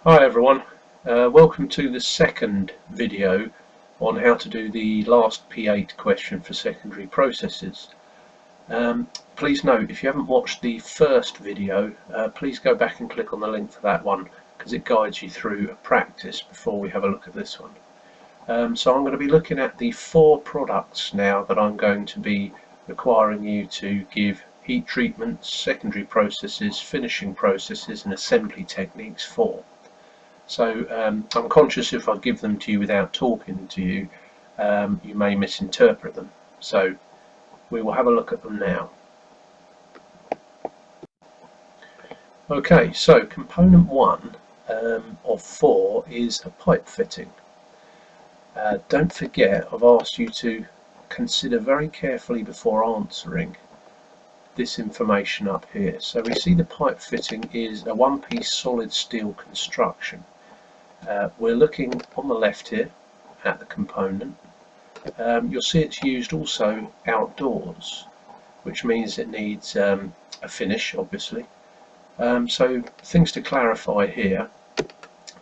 Hi everyone, welcome to the second video on how to do the last P8 question for secondary processes. Please note, if you haven't watched the first video, please go back and click on the link for that one, because it guides you through a practice before we have a look at this one. So I'm going to be looking at the 4 products now that I'm going to be requiring you to give heat treatments, secondary processes, finishing processes and assembly techniques for. So I'm conscious if I give them to you without talking to you, you may misinterpret them. So we will have a look at them now. Okay, so component 1 of 4 is a pipe fitting. Don't forget, I've asked you to consider very carefully before answering this information up here. So we see the pipe fitting is a one-piece solid steel construction. We're looking on the left here at the component. You'll see it's used also outdoors, which means it needs a finish, obviously. So things to clarify here: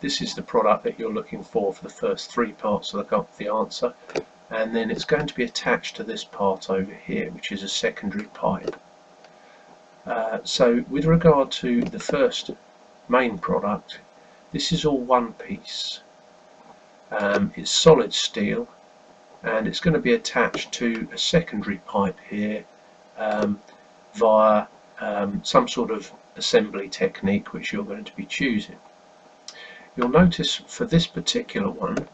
this is the product that you're looking for the first 3 parts of the answer, and then it's going to be attached to this part over here, which is a secondary pipe. So with regard to the first main product, this is all one piece. It's solid steel, and it's going to be attached to a secondary pipe here via some sort of assembly technique which you're going to be choosing. You'll notice for this particular one,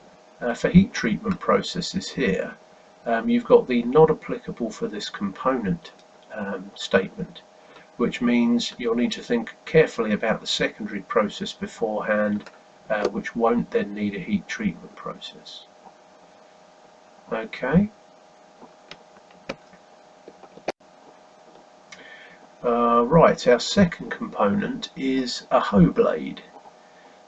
for heat treatment processes here, you've got the not applicable for this component statement, which means you'll need to think carefully about the secondary process beforehand, which won't then need a heat treatment process. Okay. Right, our second component is a hoe blade.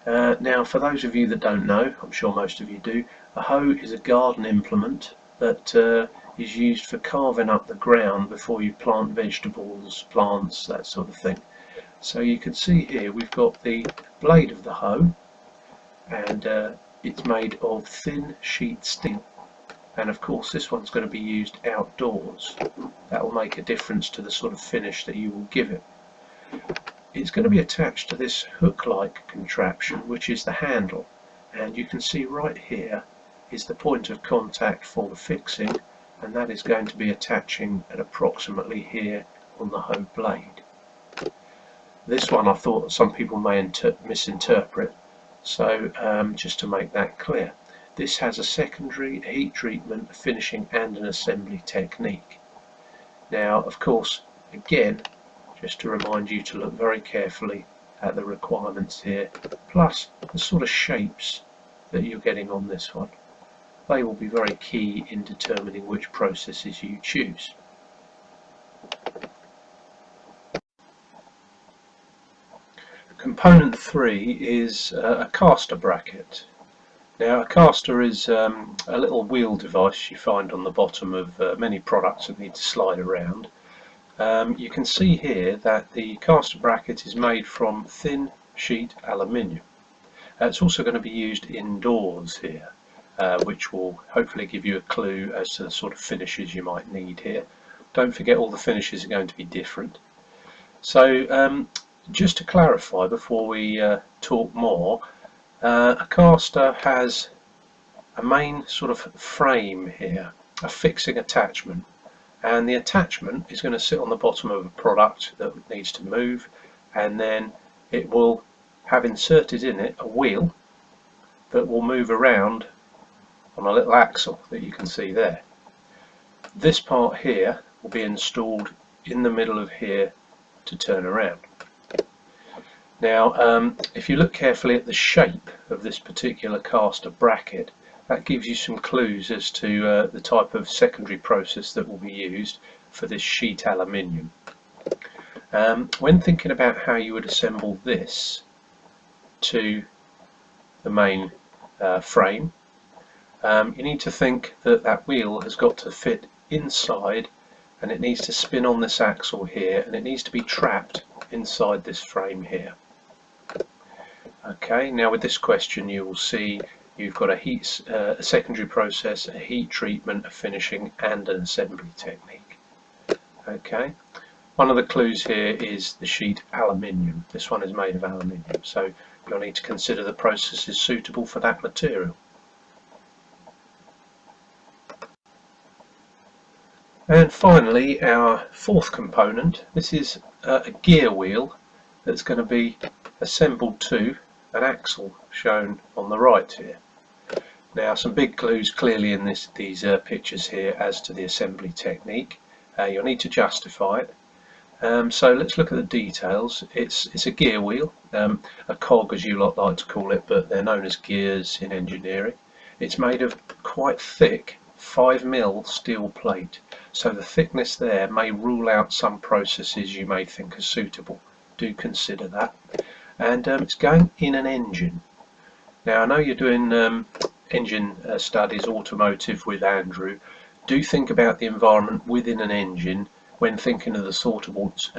Now, for those of you that don't know, I'm sure most of you do, a hoe is a garden implement that is used for carving up the ground before you plant vegetables, plants, that sort of thing. So you can see here we've got the blade of the hoe, and it's made of thin sheet steel, and of course this one's going to be used outdoors. That will make a difference to the sort of finish that you will give it. It's going to be attached to this hook-like contraption, which is the handle, and you can see right here is the point of contact for the fixing, and that is going to be attaching at approximately here on the hoe blade. This one I thought some people may misinterpret, so just to make that clear, this has a secondary heat treatment, a finishing and an assembly technique. Now, of course, again, just to remind you to look very carefully at the requirements here, plus the sort of shapes that you're getting on this one. They will be very key in determining which processes you choose. Component 3 is a caster bracket. Now, a caster is a little wheel device you find on the bottom of many products that need to slide around. You can see here that the caster bracket is made from thin sheet aluminium. It's also going to be used indoors here, which will hopefully give you a clue as to the sort of finishes you might need here. Don't forget, all the finishes are going to be different. So just to clarify before we talk more, a caster has a main sort of frame here, a fixing attachment, and the attachment is going to sit on the bottom of a product that needs to move, and then it will have inserted in it a wheel that will move around on a little axle that you can see there. This part here will be installed in the middle of here to turn around. Now, if you look carefully at the shape of this particular caster bracket, that gives you some clues as to the type of secondary process that will be used for this sheet aluminium. When thinking about how you would assemble this to the main frame, you need to think that that wheel has got to fit inside, and it needs to spin on this axle here, and it needs to be trapped inside this frame here. Okay, now with this question you will see you've got a secondary process, a heat treatment, a finishing and an assembly technique. Okay, one of the clues here is the sheet aluminium. This one is made of aluminium, so you'll need to consider the process is suitable for that material. And finally, our fourth component. This is a gear wheel that's going to be assembled to an axle shown on the right here. Now, some big clues clearly in these pictures here as to the assembly technique. You'll need to justify it. So let's look at the details. It's a gear wheel, a cog as you lot like to call it, but they're known as gears in engineering. It's made of quite thick 5mm steel plate, so the thickness there may rule out some processes you may think are suitable. Do consider that. And it's going in an engine. Now I know you're doing engine studies, automotive with Andrew. Do think about the environment within an engine when thinking of the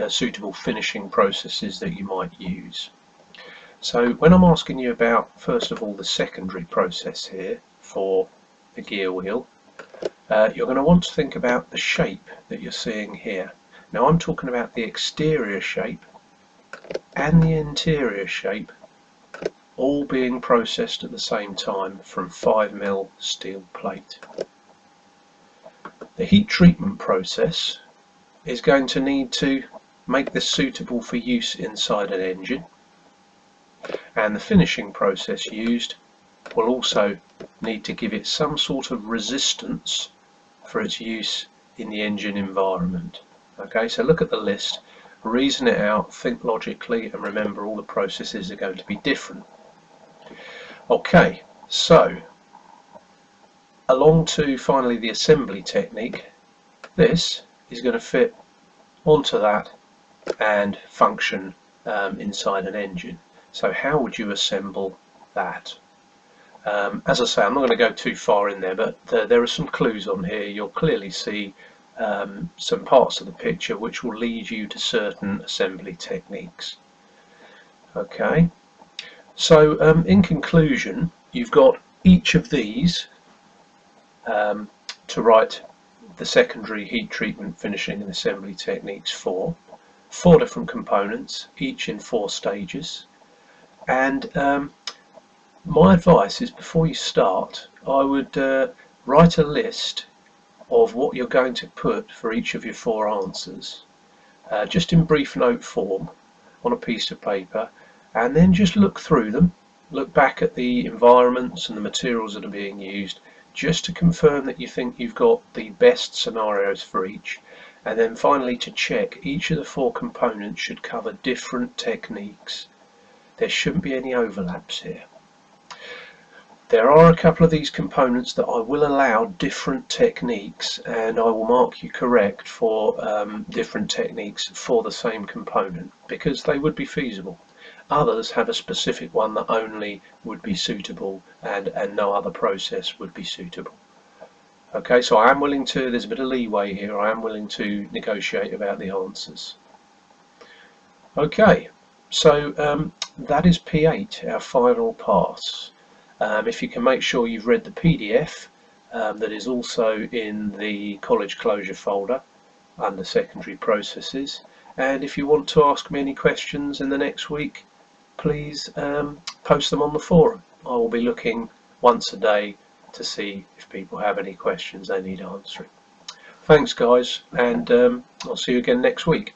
suitable finishing processes that you might use. So when I'm asking you about, first of all, the secondary process here for the gear wheel, you're going to want to think about the shape that you're seeing here. Now I'm talking about the exterior shape and the interior shape all being processed at the same time from 5mm steel plate. The heat treatment process is going to need to make this suitable for use inside an engine, and the finishing process used will also need to give it some sort of resistance for its use in the engine environment. Okay, so look at the list, reason it out, think logically, and remember all the processes are going to be different. Okay, so along to finally the assembly technique. This is going to fit onto that and function inside an engine. So how would you assemble that? As I say, I'm not going to go too far in there, but there are some clues on here. You'll clearly see some parts of the picture which will lead you to certain assembly techniques. Okay, so in conclusion, you've got each of these to write the secondary heat treatment, finishing and assembly techniques for. 4 different components, each in 4 stages. And my advice is, before you start, I would write a list of what you're going to put for each of your 4 answers, just in brief note form on a piece of paper, and then just look through them, look back at the environments and the materials that are being used, just to confirm that you think you've got the best scenarios for each, and then finally to check each of the 4 components should cover different techniques. There shouldn't be any overlaps here. There are a couple of these components that I will allow different techniques, and I will mark you correct for different techniques for the same component, because they would be feasible. Others have a specific one that only would be suitable, and no other process would be suitable. Okay, so I am willing to, there's a bit of leeway here, I am willing to negotiate about the answers. Okay, so that is P8, our final pass. If you can make sure you've read the PDF that is also in the college closure folder under secondary processes, and if you want to ask me any questions in the next week, please post them on the forum. I will be looking once a day to see if people have any questions they need answering. Thanks guys, and I'll see you again next week.